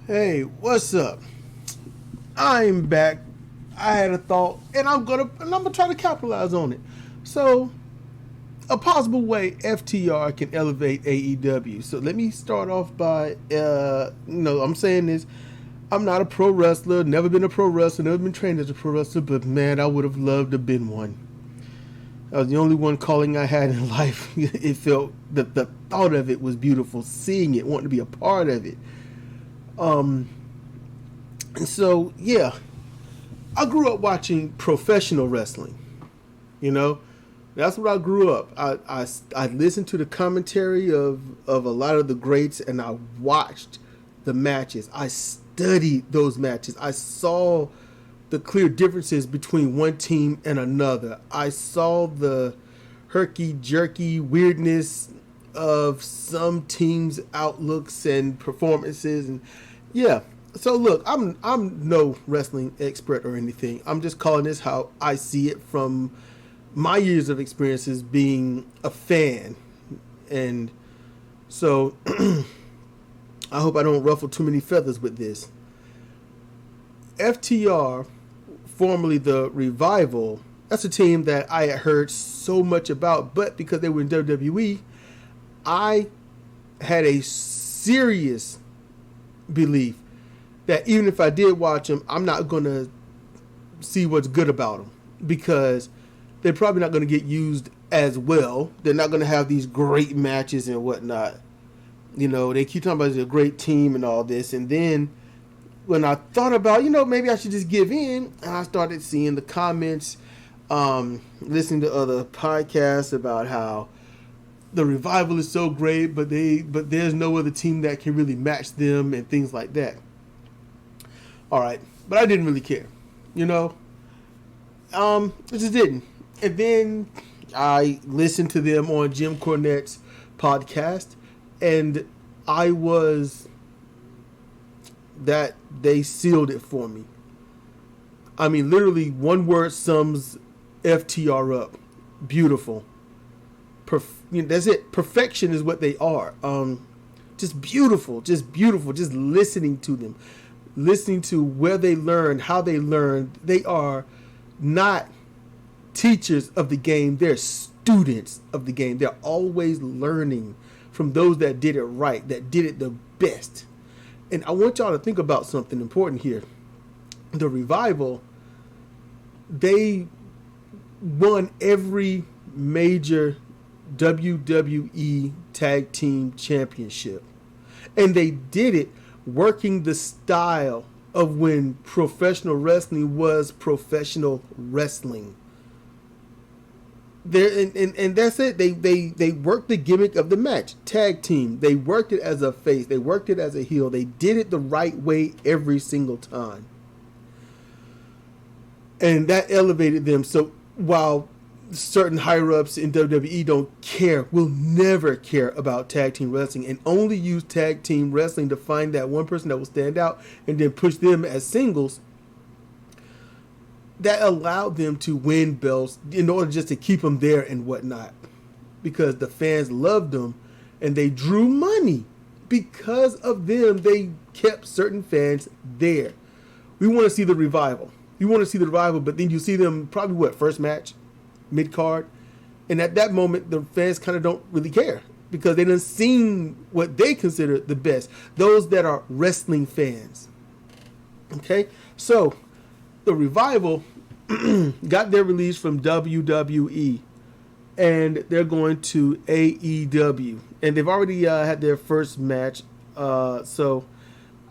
Hey, what's up? I'm back. I had a thought, and I'm gonna try to capitalize on it. So, a possible way FTR can elevate AEW. So let me start off by, I'm saying this. I'm not a pro wrestler. Never been a pro wrestler. Never been trained as a pro wrestler. But man, I would have loved to have been one. I was the only one calling I had in life. It felt the thought of it was beautiful. Seeing it, wanting to be a part of it. And so, yeah, I grew up watching professional wrestling. You know, that's what I grew up. I listened to the commentary of a lot of the greats, and I watched the matches. I studied those matches. I saw the clear differences between one team and another. I saw the herky-jerky weirdness of some teams' outlooks and performances, and yeah. So look, I'm no wrestling expert or anything. I'm just calling this how I see it from my years of experiences being a fan, and so I hope I don't ruffle too many feathers with this. FTR, formerly the Revival, that's a team that I had heard so much about, but because they were in WWE, I had a serious belief that even if I did watch them, I'm not going to see what's good about them because they're probably not going to get used as well. They're not going to have these great matches and whatnot. You know, they keep talking about it's a great team and all this. And then when I thought about, maybe I should just give in, and I started seeing the comments, listening to other podcasts about how the Revival is so great, but there's no other team that can really match them and things like that. All right, but I didn't really care, I just didn't. And then I listened to them on Jim Cornette's podcast, and they sealed it for me. I mean, literally one word sums FTR up: beautiful. That's it. Perfection is what they are. Just beautiful, just listening to them, listening to where they learned, how they learned. They are not teachers of the game. They're students of the game. They're always learning from those that did it right, that did it the best. And I want y'all to think about something important here. The Revival, they won every major WWE Tag Team Championship. And they did it working the style of when professional wrestling was professional wrestling. And that's it. They worked the gimmick of the match. Tag team. They worked it as a face. They worked it as a heel. They did it the right way every single time. And that elevated them. So while certain higher-ups in WWE don't care, will never care about tag team wrestling, and only use tag team wrestling to find that one person that will stand out and then push them as singles, that allowed them to win belts in order just to keep them there and whatnot, because the fans loved them and they drew money. Because of them, they kept certain fans there. We want to see the Revival. But then you see them probably first match, mid-card, and at that moment the fans kind of don't really care because they done seen what they consider the best, those that are wrestling fans. Okay, so the Revival got their release from WWE, and they're going to AEW, and they've already had their first match. So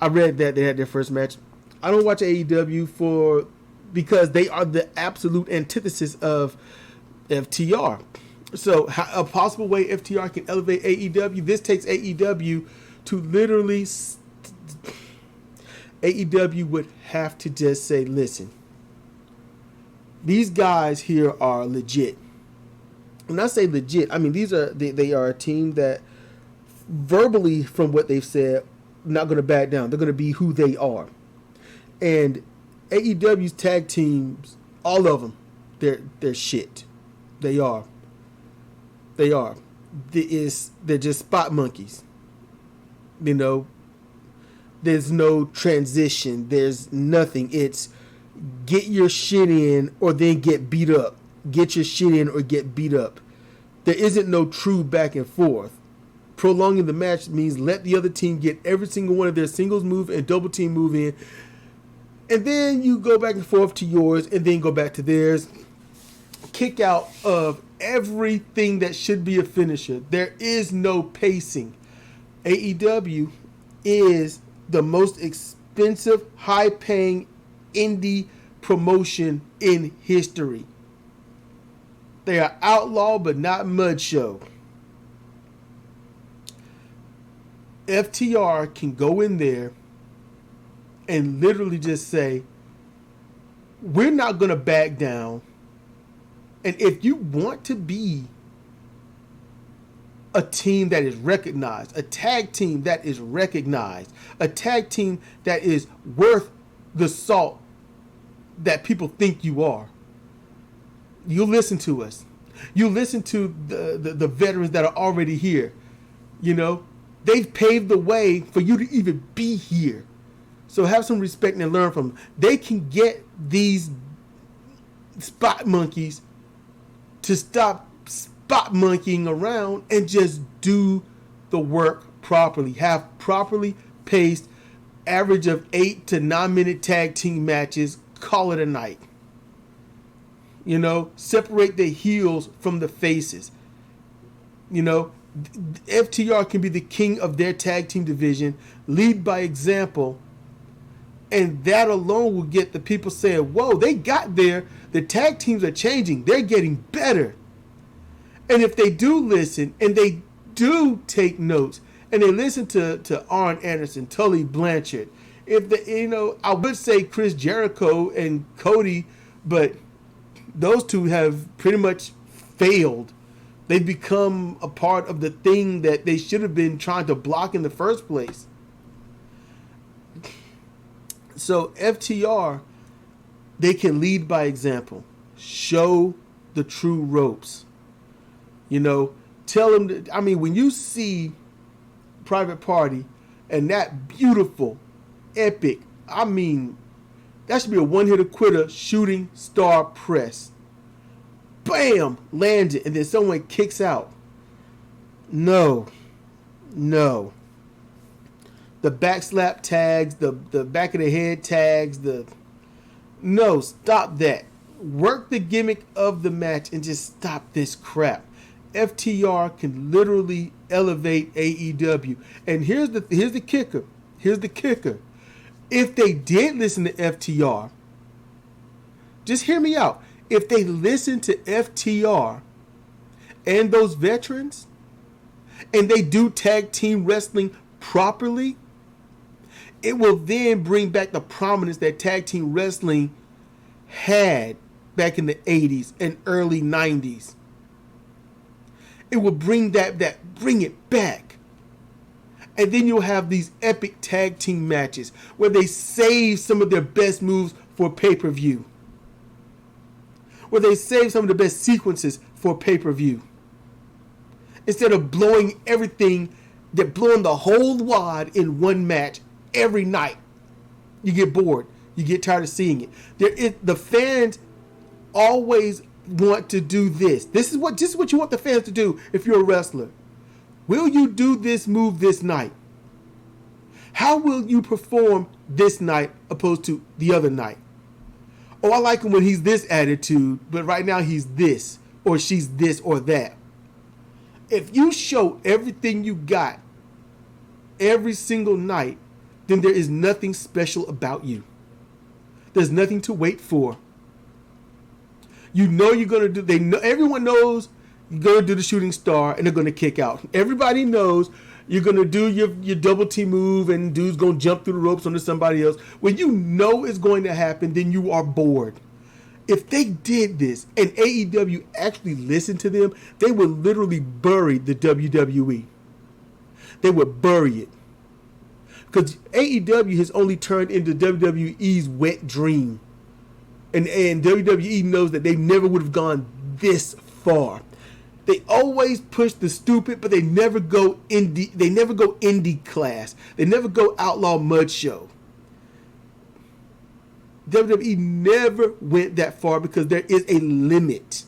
I read that they had their first match. I don't watch AEW because they are the absolute antithesis of FTR. So a possible way FTR can elevate AEW, this takes AEW to literally AEW would have to just say, listen, these guys here are legit. When I say legit, I mean they are a team that verbally, from what they've said, not going to back down. They're going to be who they are. And AEW's tag teams, all of them, they're shit. They are. They're just spot monkeys. There's no transition. There's nothing. It's get your shit in or then get beat up. Get your shit in or get beat up. There isn't no true back and forth. Prolonging the match means let the other team get every single one of their singles move and double team move in. And then you go back and forth to yours and then go back to theirs. Kick out of everything that should be a finisher. There is no pacing. AEW is the most expensive, high-paying indie promotion in history. They are outlaw but not mud show. FTR can go in there and literally just say, we're not going to back down. And if you want to be a team that is recognized, a tag team that is recognized, a tag team that is worth the salt that people think you are, you listen to us. You listen to the veterans that are already here. You know, they've paved the way for you to even be here. So have some respect and learn from them. They can get these spot monkeys to stop spot monkeying around and just do the work properly. Have properly paced, average of 8 to 9 minute tag team matches. Call it a night. You know, separate the heels from the faces. You know, FTR can be the king of their tag team division, lead by example, and that alone will get the people saying, whoa, they got there. The tag teams are changing. They're getting better. And if they do listen and they do take notes and they listen to Arn Anderson, Tully Blanchard, if the, you know, I would say Chris Jericho and Cody, but those two have pretty much failed. They've become a part of the thing that they should have been trying to block in the first place. So FTR, they can lead by example. Show the true ropes. You know, tell them, I mean, when you see Private Party and that beautiful, epic, I mean, that should be a one-hitter quitter shooting star press. Bam! Lands it, and then someone kicks out. No. The back slap tags, the back of the head tags, no, stop that. Work the gimmick of the match and just stop this crap. FTR can literally elevate AEW. And here's the kicker. Here's the kicker. If they did listen to FTR, just hear me out. If they listen to FTR and those veterans, and they do tag team wrestling properly, it will then bring back the prominence that tag team wrestling had back in the 80s and early 90s. It will bring bring it back. And then you'll have these epic tag team matches where they save some of their best moves for pay-per-view. Where they save some of the best sequences for pay-per-view. Instead of blowing everything, they're blowing the whole wad in one match every night. You get bored. You get tired of seeing it. The fans always want to do this. This is what you want the fans to do if you're a wrestler. Will you do this move this night? How will you perform this night opposed to the other night? Oh, I like him when he's this attitude, but right now he's this, or she's this or that. If you show everything you got every single night, then there is nothing special about you. There's nothing to wait for. You know you're going to do, everyone knows you're going to do the shooting star and they're going to kick out. Everybody knows you're going to do your double T move and dude's going to jump through the ropes onto somebody else. When you know it's going to happen, then you are bored. If they did this and AEW actually listened to them, they would literally bury the WWE. They would bury it. Because AEW has only turned into WWE's wet dream. And WWE knows that they never would have gone this far. They always push the stupid, but they never go indie. They never go indie class. They never go outlaw mud show. WWE never went that far because there is a limit.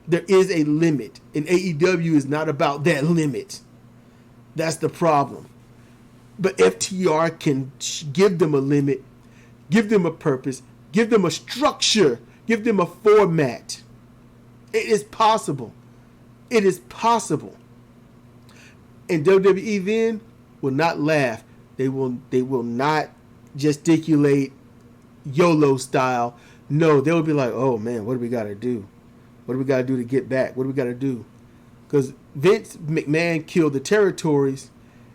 There is a limit, and AEW is not about that limit. That's the problem. But FTR can give them a limit, give them a purpose, give them a structure, give them a format. It is possible. It is possible. And WWE then will not laugh. They will not gesticulate YOLO style. No, they'll be like, oh man, what do we got to do? What do we got to do to get back? What do we got to do? Because Vince McMahon killed the territories.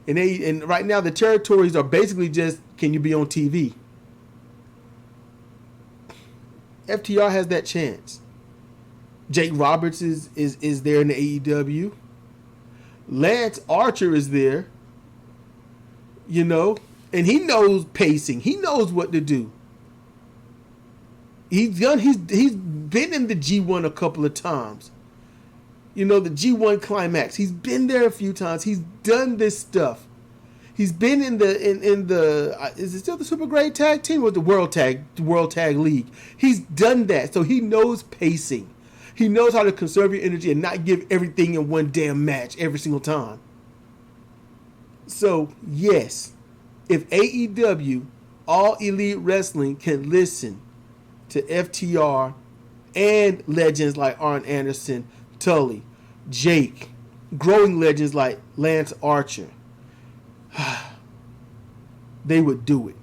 And right now the territories are basically just, can you be on TV? FTR has that chance. Jake Roberts is there in the AEW. Lance Archer is there. You know, and he knows pacing. He knows what to do. He's been in the G1 a couple of times. You know, the G1 climax. He's been there a few times. He's done this stuff. He's been in the is it still the Super Grade Tag Team or the World Tag League? He's done that, so he knows pacing. He knows how to conserve your energy and not give everything in one damn match every single time. So yes, if AEW, All Elite Wrestling, can listen to FTR and legends like Arn Anderson, Tully, Jake, growing legends like Lance Archer, they would do it.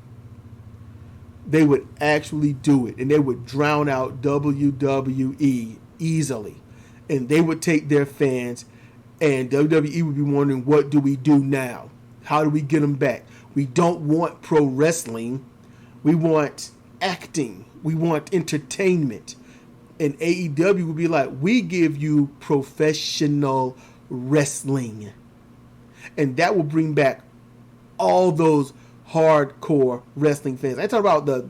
They would actually do it, and they would drown out WWE easily, and they would take their fans, and WWE would be wondering, what do we do now? How do we get them back? We don't want pro wrestling. We want acting. We want entertainment. And AEW would be like, we give you professional wrestling. And that will bring back all those hardcore wrestling fans. I talk about the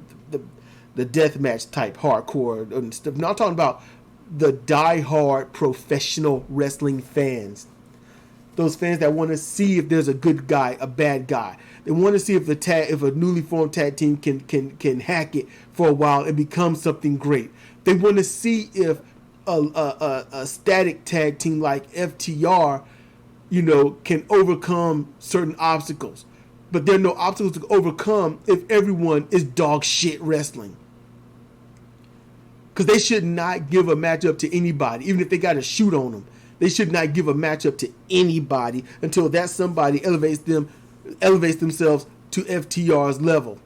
deathmatch type hardcore and stuff. No, I'm talking about the die-hard professional wrestling fans. Those fans that want to see if there's a good guy, a bad guy. They want to see if a newly formed tag team can hack it for a while and become something great. They want to see if a static tag team like FTR, you know, can overcome certain obstacles. But there are no obstacles to overcome if everyone is dog shit wrestling. Because they should not give a matchup to anybody, even if they got to shoot on them. They should not give a matchup to anybody until that somebody elevates themselves to FTR's level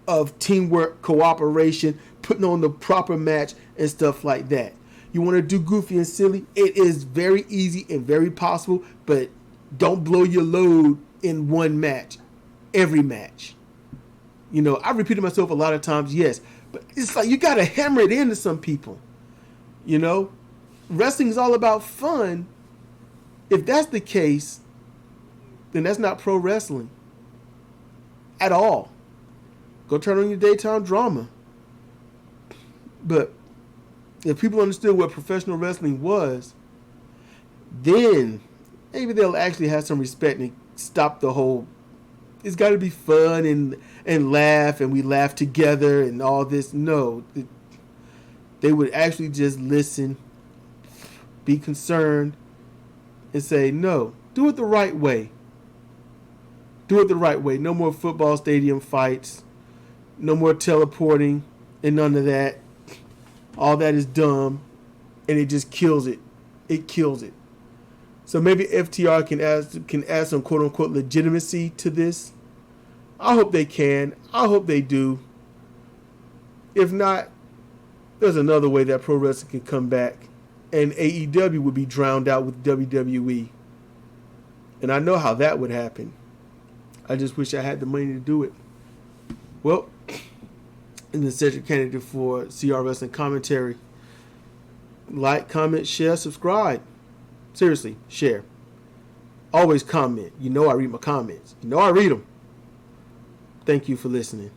of teamwork, cooperation, putting on the proper match and stuff like that. You want to do goofy and silly? It is very easy and very possible, but don't blow your load in one match, every match. You know, I repeated myself a lot of times, yes, but it's like you got to hammer it into some people. You know, wrestling is all about fun. If that's the case, then that's not pro wrestling at all. Go turn on your daytime drama. But if people understood what professional wrestling was, then maybe they'll actually have some respect and stop the whole, it's got to be fun and laugh and we laugh together and all this. No, they would actually just listen, be concerned, and say, no, do it the right way. Do it the right way. No more football stadium fights. No more teleporting and none of that. All that is dumb, and it just kills it. It kills it. So maybe FTR can add some quote unquote legitimacy to this. I hope they can. I hope they do. If not, there's another way that pro wrestling can come back, and AEW would be drowned out with WWE. And I know how that would happen. I just wish I had the money to do it. Well, in the Cedric candidate for CR Wrestling Commentary. Like, comment, share, subscribe. Seriously, share. Always comment. You know I read my comments. You know I read them. Thank you for listening.